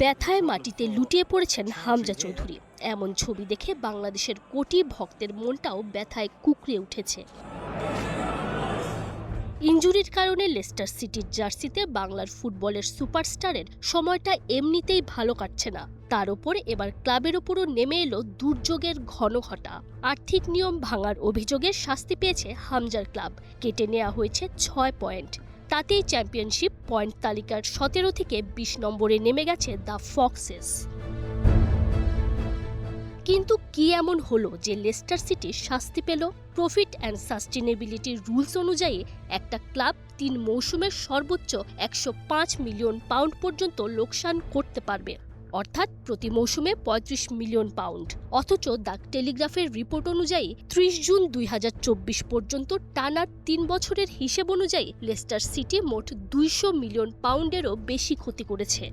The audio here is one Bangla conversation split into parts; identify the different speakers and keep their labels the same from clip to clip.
Speaker 1: ব্যথায় মাটিতে লুটিয়ে পড়েছেন হামজা চৌধুরী। এমন ছবি দেখে বাংলাদেশের কোটি ভক্তের মনটাও ব্যথায় কুঁকড়ে উঠেছে। ইনজুরির কারণে লেস্টার সিটির জার্সিতে বাংলার ফুটবলের সুপারস্টারের সময়টা এমনিতেই ভালো কাটছে না। তার উপর এবার ক্লাবের ওপরও নেমে এলো দুর্যোগের ঘনঘটা। আর্থিক নিয়ম ভাঙার অভিযোগে শাস্তি পেয়েছে হামজার ক্লাব। কেটে নেওয়া হয়েছে ৬ পয়েন্ট। তাতেই চ্যাম্পিয়নশিপ পয়েন্ট তালিকার ১৭ থেকে ২০ নম্বরে নেমে গেছে দ্য ফক্সেস। কিন্তু কি এমন হলো যে লেস্টার সিটি শাস্তি পেল? প্রফিট অ্যান্ড সাস্টেনেবিলিটি রুলস অনুযায়ী একটা ক্লাব ৩ মৌসুমের সর্বোচ্চ ১০৫ মিলিয়ন পাউন্ড পর্যন্ত লোকসান করতে পারবে, অর্থাৎ প্রতি মৌসুমে ৩৫ মিলিয়ন পাউন্ড। অথচ দ্য টেলিগ্রাফের রিপোর্ট অনুযায়ী ৩০ জুন ২০২৪ পর্যন্ত টানা ৩ বছরের হিসেব অনুযায়ী লেস্টার সিটি মোট ২০০ মিলিয়ন পাউন্ডেরও বেশি ক্ষতি করেছে।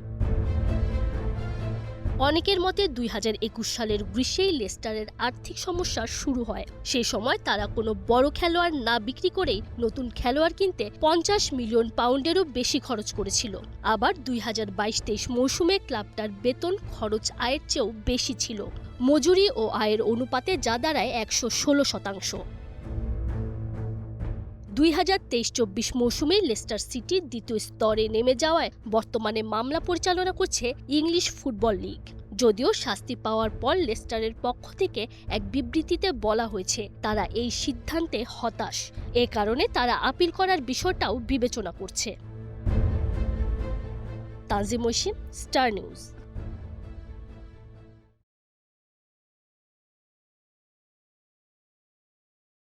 Speaker 1: অনেকের মতে ২০২১ সালের গ্রীষ্মেই লেস্টারের আর্থিক সমস্যা শুরু হয়। সেই সময় তারা কোনো বড় খেলোয়াড় না বিক্রি করেই নতুন খেলোয়াড় কিনতে ৫০ মিলিয়ন পাউন্ডেরও বেশি খরচ করেছিল। আবার ২০২২-২৩ মৌসুমে ক্লাবটার বেতন খরচ আয়ের চেয়েও বেশি ছিল। মজুরি ও আয়ের অনুপাতে যা দাঁড়ায় ১১৬%। ২০২৩-২৪ মৌসুমে লেস্টার সিটি দ্বিতীয় স্তরে নেমে যাওয়ায় বর্তমানে মামলা পরিচালনা করছে ইংলিশ ফুটবল লিগ। যদিও শাস্তি পাওয়ার পর লেস্টারের পক্ষ থেকে এক বিবৃতিতে বলা হয়েছে তারা এই সিদ্ধান্তে হতাশ। এ কারণে তারা আপিল করার বিষয়টাও বিবেচনা করছে। Tanzim Oishi, Star news.